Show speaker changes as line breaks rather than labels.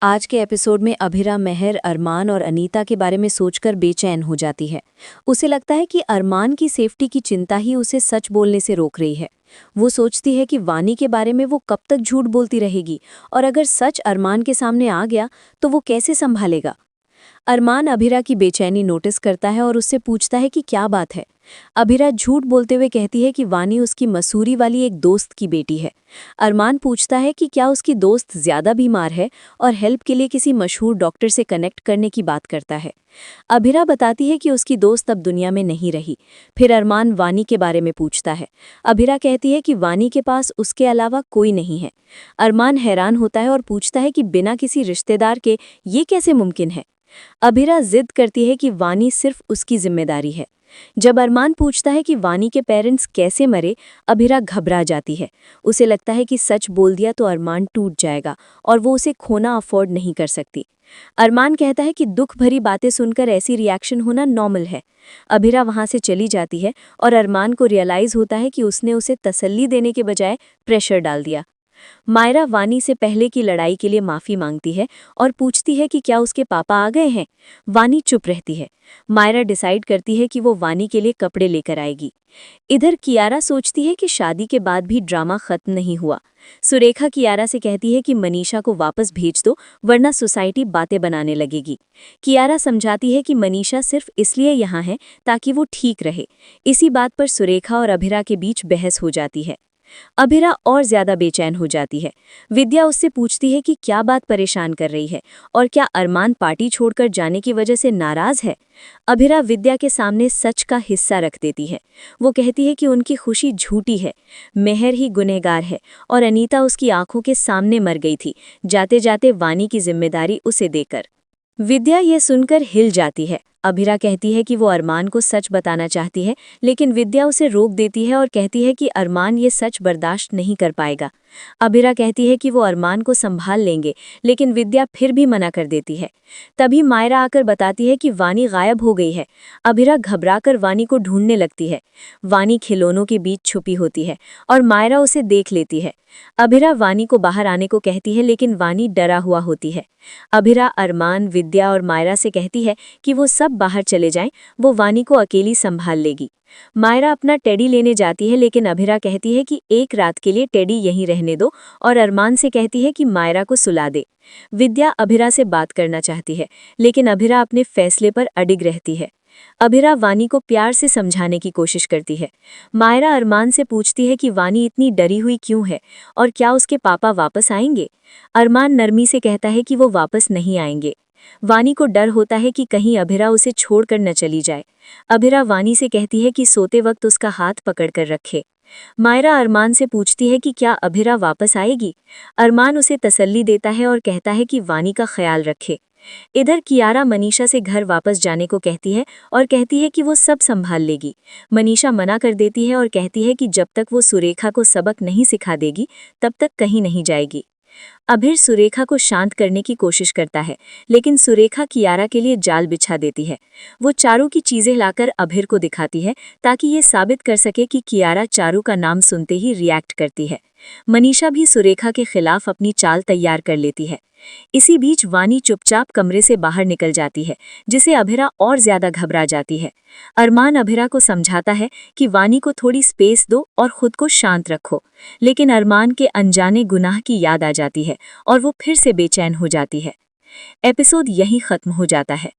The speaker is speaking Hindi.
आज के एपिसोड में अभिरा मेहर, अरमान और अनीता के बारे में सोचकर बेचैन हो जाती है। उसे लगता है कि अरमान की सेफ्टी की चिंता ही उसे सच बोलने से रोक रही है। वो सोचती है कि वानी के बारे में वो कब तक झूठ बोलती रहेगी और अगर सच अरमान के सामने आ गया तो वो कैसे संभालेगा। अरमान अभिरा की बेचैनी नोटिस करता है और उससे पूछता है कि क्या बात है। अभिरा झूठ बोलते हुए कहती है कि वानी उसकी मसूरी वाली एक दोस्त की बेटी है। अरमान पूछता है कि क्या उसकी दोस्त ज्यादा बीमार है और हेल्प के लिए किसी मशहूर डॉक्टर से कनेक्ट करने की बात करता है। अभिरा बताती है कि उसकी दोस्त अब दुनिया में नहीं रही। फिर अरमान वानी के बारे में पूछता है। अभिरा कहती है कि वानी के पास उसके अलावा कोई नहीं है। अरमान हैरान होता है और पूछता है कि बिना किसी रिश्तेदार के ये कैसे मुमकिन है। अभिरा जिद करती है कि वानी सिर्फ उसकी जिम्मेदारी है। जब अरमान पूछता है कि वानी के पेरेंट्स कैसे मरे, अभिरा घबरा जाती है। उसे लगता है कि सच बोल दिया तो अरमान टूट जाएगा और वो उसे खोना अफोर्ड नहीं कर सकती। अरमान कहता है कि दुख भरी बातें सुनकर ऐसी रिएक्शन होना नॉर्मल है। अभिरा वहां से चली जाती है और अरमान को रियलाइज होता है कि उसने उसे तसल्ली देने के बजाय प्रेशर डाल दिया। मायरा वानी से पहले की लड़ाई के लिए माफी मांगती है और पूछती है कि क्या उसके पापा आ गए हैं। वानी चुप रहती है। मायरा डिसाइड करती है कि वो वानी के लिए कपड़े लेकर आएगी। इधर कियारा सोचती है कि शादी के बाद भी ड्रामा खत्म नहीं हुआ। सुरेखा कियारा से कहती है कि मनीषा को वापस भेज दो वरना सोसाइटी बातें बनाने लगेगी। कियारा समझाती है कि मनीषा सिर्फ इसलिए यहाँ है ताकि वो ठीक रहे। इसी बात पर सुरेखा और अभिरा के बीच बहस हो जाती है। अभिरा और ज्यादा बेचैन हो जाती है। विद्या उससे पूछती है कि क्या बात परेशान कर रही है और क्या अरमान पार्टी छोड़कर जाने की वजह से नाराज है। अभिरा विद्या के सामने सच का हिस्सा रख देती है। वो कहती है कि उनकी खुशी झूठी है, मेहर ही गुनहगार है और अनीता उसकी आंखों के सामने मर गई थी, जाते जाते वानी की जिम्मेदारी उसे देकर। विद्या ये सुनकर हिल जाती है। अभिरा कहती है कि वो अरमान को सच बताना चाहती है, लेकिन विद्या उसे रोक देती है और कहती है कि अरमान ये सच बर्दाश्त नहीं कर पाएगा। अभिरा कहती है कि वो अरमान को संभाल लेंगे, लेकिन विद्या फिर भी मना कर देती है। तभी मायरा आकर बताती है कि वानी गायब हो गई है। अभिरा घबराकर वानी को ढूंढने लगती है। वानी खिलौनों के बीच छुपी होती है और मायरा उसे देख लेती है। अभिरा वानी को बाहर आने को कहती है, लेकिन वानी डरा हुआ होती है। अभिरा अरमान, विद्या और मायरा से कहती है कि वो सब बाहर चले जाएं, वो वानी को अकेली संभाल लेगी। मायरा अपना टेडी लेने जाती है, लेकिन अभिरा कहती है कि एक रात के लिए टेडी यहीं रहने दो और अरमान से कहती है कि मायरा को सुला दे। विद्या अभिरा से बात करना चाहती है, लेकिन अभिरा अपने फैसले पर अडिग रहती है। अभिरा वानी को प्यार से समझाने की कोशिश करती है। मायरा अरमान से पूछती है कि वानी इतनी डरी हुई क्यों है और क्या उसके पापा वापस आएंगे। अरमान नरमी से कहता है कि वो वापस नहीं आएंगे। वानी को डर होता है कि कहीं अभिरा उसे छोड़कर न चली जाए। अभिरा वानी से कहती है कि सोते वक्त उसका हाथ पकड़कर रखे। मायरा अरमान से पूछती है कि क्या अभिरा वापस आएगी। अरमान उसे तसल्ली देता है और कहता है कि वानी का ख्याल रखे। इधर कियारा मनीषा से घर वापस जाने को कहती है और कहती है कि वो सब संभाल लेगी। मनीषा मना कर देती है और कहती है कि जब तक वो सुरेखा को सबक नहीं सिखा देगी तब तक कहीं नहीं जाएगी। अभिर सुरेखा को शांत करने की कोशिश करता है, लेकिन सुरेखा कियारा के लिए जाल बिछा देती है। वो चारू की चीजें लाकर अभिर को दिखाती है ताकि ये साबित कर सके कि कियारा चारू का नाम सुनते ही रिएक्ट करती है। मनीषा भी सुरेखा के खिलाफ अपनी चाल तैयार कर लेती है। इसी बीच वानी चुपचाप कमरे से बाहर निकल जाती है, जिसे अभिरा और ज्यादा घबरा जाती है। अरमान अभिरा को समझाता है कि वानी को थोड़ी स्पेस दो और खुद को शांत रखो, लेकिन अरमान के अनजाने गुनाह की याद आ जाती है और वो फिर से बेचैन हो जाती है। एपिसोड यहीं खत्म हो जाता है।